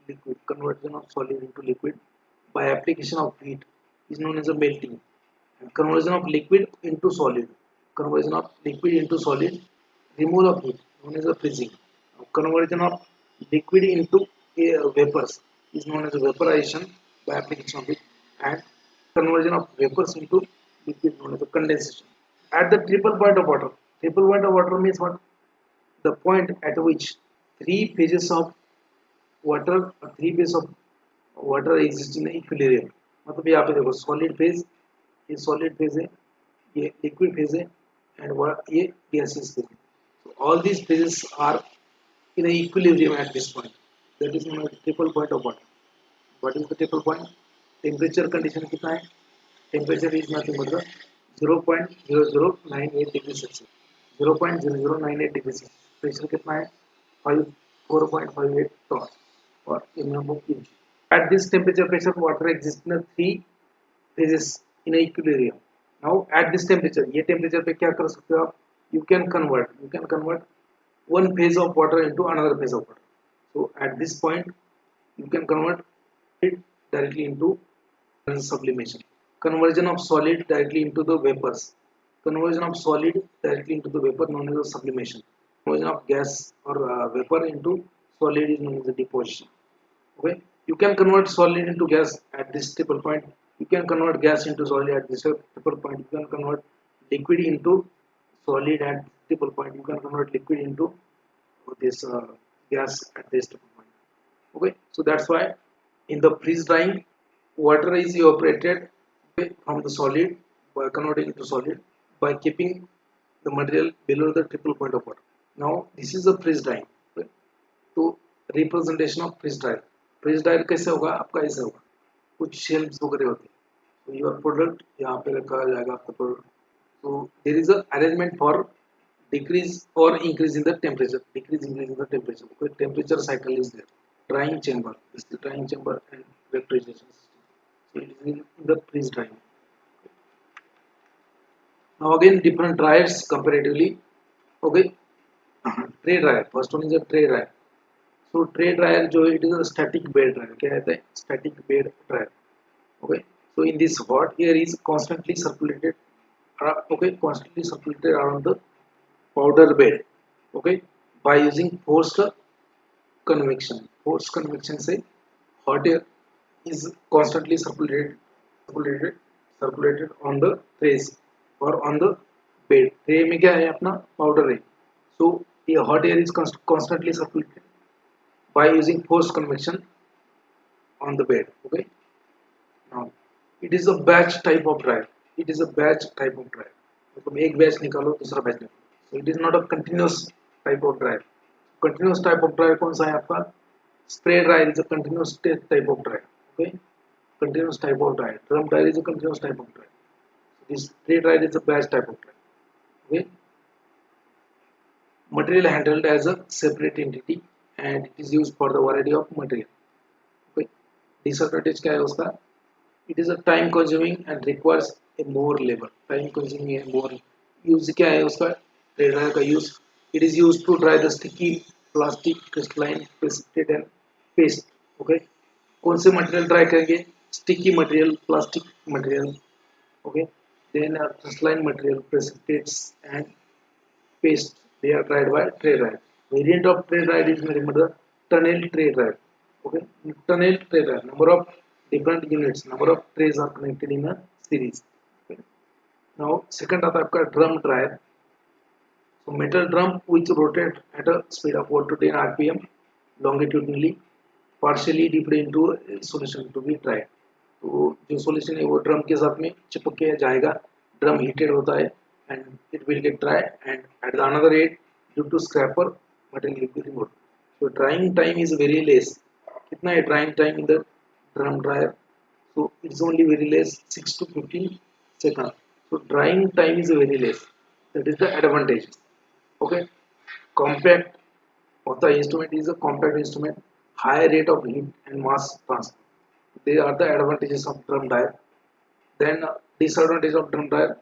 liquid. Conversion of solid into liquid by application of heat is known as a melting. And conversion of liquid into solid. Conversion of liquid into solid. Removal of heat known as a freezing. Conversion of liquid into vapors is known as vaporization by application of it, and conversion of vapors into liquid known as condensation. At the triple point of water, triple point of water means what? The point at which three phases of water, three phases of water exist in equilibrium. मतलब यहाँ पे देखो solid phase, ये solid phase है, ये liquid phase है, and ये gaseous phase है. So all these phases are in an equilibrium at this point. That is known as triple point of water. What is the triple point? Temperature condition कितना है? Temperature is nothing but the 0.0098 degree Celsius. 0.0098 degree Celsius. Pressure कितना है? 4.58 torr or mm of inch. At this temperature pressure, water exists in three phases in equilibrium. Now at this temperature, ये temperature पे क्या कर सकते हो आप? You can convert one phase of water into another phase of water. So at this point, you can convert it directly into sublimation. Conversion of solid directly into the vapors. Conversion of solid directly into the vapor known as sublimation. Conversion of gas or vapor into solid is known as the deposition. Okay, you can convert solid into gas at this triple point. You can convert gas into solid at this triple point. You can convert liquid into solid at triple point. You can convert liquid into this gas at this triple point. Okay, so that's why in the freeze drying, water is evaporated from the solid by converting it to solid by keeping the material below the triple point of water. Now this is the freeze drying. Okay? तो representation of freeze dryer. Freeze dryer कैसे होगा, आपका ऐसे होगा, कुछ shelves वगैरह होते हैं, तो योर प्रोडक्ट यहाँ पे रखा जाएगा आपका प्रोडक्ट. तो there is a arrangement for decrease or increase in the temperature, decrease increase in the temperature. Okay, temperature cycle is there. Drying chamber, this is the drying chamber and refrigeration system. So it is in the freeze drying. Now again different dryers comparatively. Okay, tray dryer, first one is a tray dryer. So tray dryer जो it is a static bed dryer. क्या कहते हैं, static bed dryer. Okay, so in this hot air is constantly circulated, constantly circulated around the powder bed. Okay, by using forced convection. Forced convection से hot air is constantly circulated on the trays or on the bed. Tray में क्या है, अपना powder है. So ये hot air is constantly circulated by using forced convection on the bed. Okay, now it is a batch type of dryer. It is a batch type of dryer. मतलब एक batch निकालो दूसरा batch निकालो. So it is not a continuous type of dryer. Continuous type of dryer कौन सा है आपका? Spray dryer is a continuous type of dryer. Okay, continuous type of dryer. Drum dryer is a continuous type of dryer. So this spray dryer is a batch type of dryer. Okay, material handled as a separate entity and it is used for the variety of material. Okay, disadvantage क्या है उसका? It is a time consuming and requires a more labor. Time consuming and more use क्या है उसका? Spray dryer का use. It is used to dry the sticky plastic, crystalline, precipitate and paste. Okay, कौन से material dry करेंगे? Sticky material, plastic material. Okay, then crystalline material, precipitates and paste. They are dried by tray dryer. Variant of tray dryer is remember the tunnel tray dryer. Okay, tunnel tray dryer. Number of different units, number of trays are connected in a series. Okay. Now second आता है आपका drum dryer. So metal drum which rotate at a speed of 1 to 10 rpm longitudinally, partially dipped into a solution to be dried. तो जो solution है वो drum के साथ में चिपक के जाएगा, ड्रम हीटेड होता है and it will get dry and at the another end due to scraper material will be removed. So drying time is very less. कितना है drying time in the drum dryer? So it's only very less 6 to 15 seconds. So drying time is very less. That is the advantage. Okay. Compact of the instrument is a compact instrument. High rate of heat and mass transfer. They are the advantages of drum dryer. Then disadvantage of drum dryer.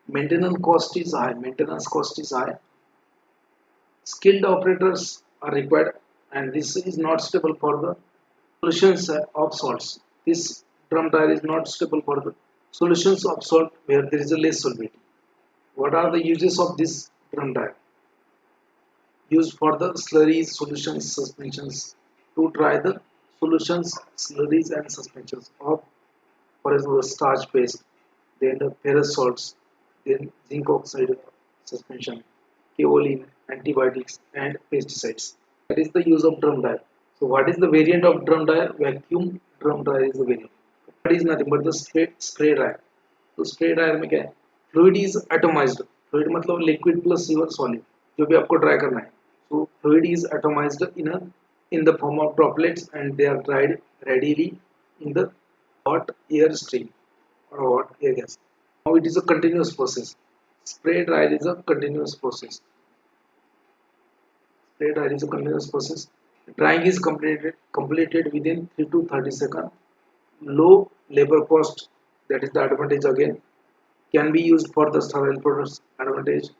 Maintenance cost is high. Maintenance cost is high. Skilled operators are required, and this is not stable for the solutions of salts. This drum dryer is not stable for the solutions of salt where there is a less solubility. What are the uses of this drum dryer? Used for the slurries, solutions, suspensions to dry the solutions, slurries, and suspensions of, for example, starch paste, then the ferrous salts, then zinc oxide suspension, kaolin, antibiotics, and pesticides. That is the use of drum dryer. So, what is the variant of drum dryer? Vacuum drum dryer is the variant. That is nothing but the spray dryer. तो spray dryer में क्या है, fluid is atomised. Fluid मतलब liquid plus your solid जो भी आपको dry करना है. So fluid is atomised in the form of droplets and they are dried readily in the hot air stream or hot air gas. Now it is a continuous process. Spray dryer is a continuous process. Spray dryer is a continuous process. Drying is completed within 3 to 30 seconds. Low labor cost, that is the advantage again. Can be used for the sterile products, advantage.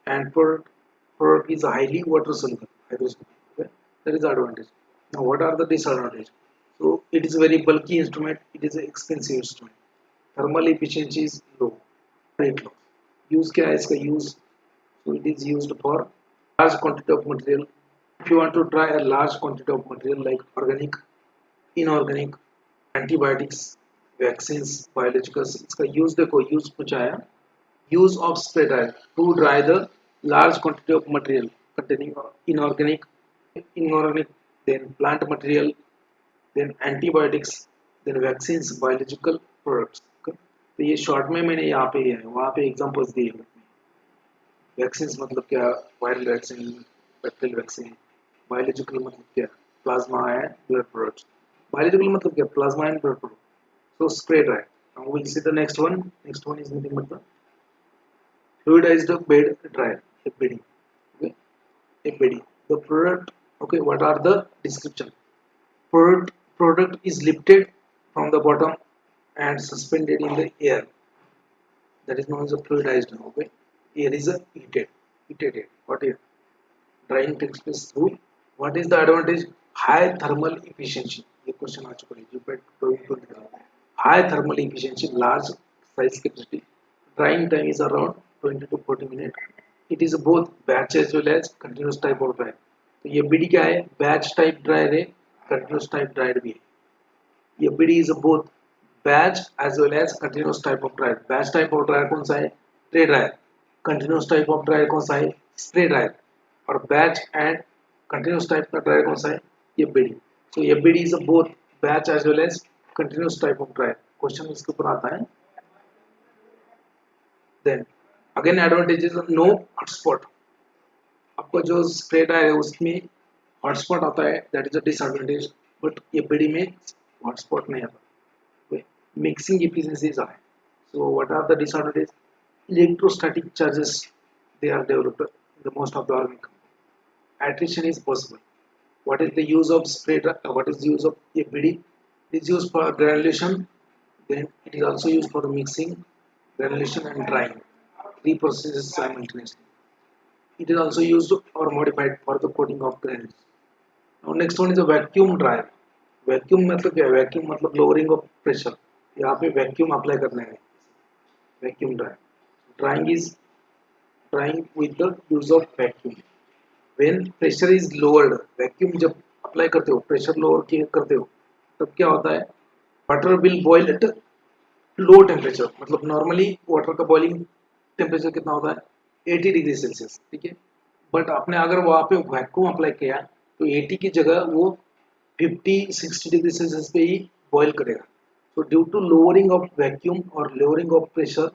And product is highly water soluble, hygroscopic. Okay? That is the advantage. Now what are the disadvantages? So it is a very bulky instrument, it is an expensive instrument. Thermal efficiency is low, rate low. Use क्या है इसका use? So it is used for large quantity of material. If you want to try a large quantity of material like organic, inorganic, antibiotics, vaccines, biologicals, इसका use देखो, use पूछा है. Use of spray dryer to dry the large quantity of material containing inorganic, then plant material, then antibiotics, then vaccines, biological products. Okay? तो ये short में मैंने यहाँ पे है, वहाँ पे एग्जांपल्स दिए हैं. वैक्सीन्स मतलब क्या, viral vaccine, bacterial vaccine. Biological मतलब क्या, plasma and blood products. Biological मतलब क्या, plasma and blood product. So spray dryer. Now we'll see the next one. Next one is nothing but the fluidized bed dryer, FBD. Okay, FBD. The product. Okay, what are the description? Product is lifted from the bottom and suspended in the air. That is known as a fluidized. Okay, air is a heated air. What is drying takes place through. What is the advantage? High thermal efficiency. ये question आ चुका है GPAT 2020. High thermal efficiency, large size capacity. Drying time is around 20 to 40 minutes. It is both batch as well as continuous type of dryer. तो ये BD क्या है? Batch type dryer है, continuous type dryer भी है. ये BD is both batch as well as continuous type of dryer. Batch type of dryer कौन सा है? Tray dryer. Continuous type of dryer कौन सा है? Spray dryer. और batch and continuous type का dryer कौन सा है? ये BD. So ये BD is both batch as well as continuous type of dryer. Question इसके ऊपर आता है. Then again advantages of no hotspot. आपको जो स्प्रे ड्रायर है उसमें हॉटस्पॉट आता है, that is a disadvantage. But ये BD में हॉटस्पॉट नहीं आता. Mixing efficiency is high. So what are the disadvantage? Electrostatic charges they are developed in the most of the organic compound. Attrition is possible. What is the use of spray dryer? What is the use of BD? It is used for granulation. Then it is also used for mixing, granulation and drying. Three processes simultaneously. It is also used or modified for the coating of granules. Now next one is a vacuum dryer. Vacuum मतलब क्या है? Vacuum मतलब lowering of pressure. यहाँ पे vacuum apply करना है. Vacuum dryer. Drying is drying with the use of vacuum. When pressure is lowered, vacuum जब apply करते हो, pressure lower करते हो, तब क्या होता है? Water will boil at low temperature. मतलब नॉर्मली वाटर का बॉइलिंग टेम्परेचर कितना होता है? 80 डिग्री सेल्सियस. ठीक है, बट आपने अगर वहाँ पे वैक्यूम अप्लाई किया तो 80 की जगह वो 50-60 डिग्री सेल्सियस पे ही बॉईल करेगा. So due to lowering of vacuum or lowering of pressure,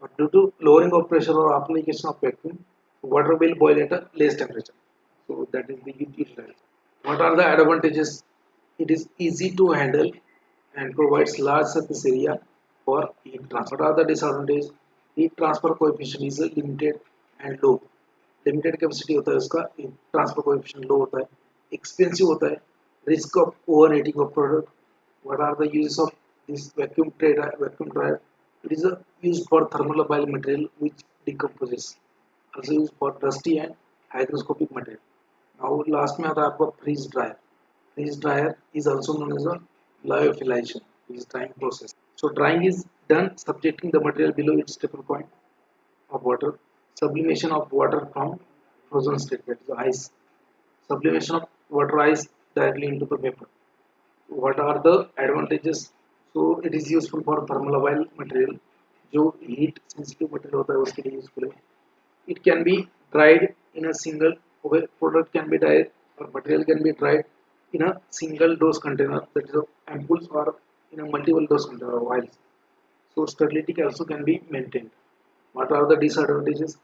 or due to lowering of pressure or application of vacuum, water will boil at a less temperature. So that is the utility. What are the advantages? It is easy to handle and provides large surface area for heat transfer. What are the disadvantages? Heat transfer coefficient is limited and low. Limited capacity होता है उसका, transfer coefficient लो होता है, expensive होता है, risk of overheating of product. What are the uses of this vacuum dryer? It is used for thermobile material which decomposes, also used for dusty and hygroscopic material. Now last में आता है आपका freeze dryer. Freeze dryer is also known as a lyophilization, which is drying process. So drying is done subjecting the material below its triple point of water, sublimation of water from frozen state, that is ice, sublimation of water ice directly into the vapor. What are the advantages? So it is useful for thermobile material, जो heat sensitive material होता है उसके लिए useful है. It can be dried in a single, product can be dried or material can be dried in a single dose container, that is ampoules, or in a multiple dose container of vials. So sterility also can be maintained. What are the disadvantages?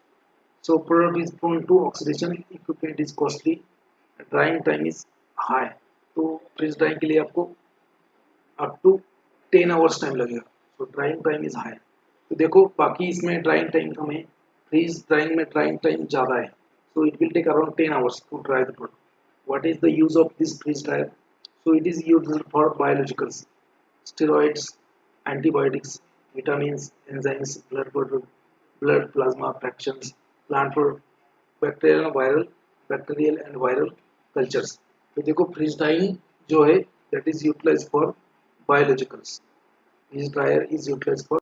So product is prone to oxidation, equipment is costly, drying time is high. तो freeze drawing के लिए आपको up to 10 hours time लगेगा. तो drawing time is high. तो देखो बाकी इसमें ड्राइंग टाइम कम है, फ्रीज ड्राइंग में ड्राइंग टाइम ज़्यादा है. So it will take around 10 hours to dry the product. What is the use of this freeze dryer? So it is used for biologicals, steroids, antibiotics, vitamins, enzymes, blood plasma fractions, plant for bacterial and viral cultures. तो देखो freeze drawing जो है that is utilized for biologicals. Freeze dryer is utilized for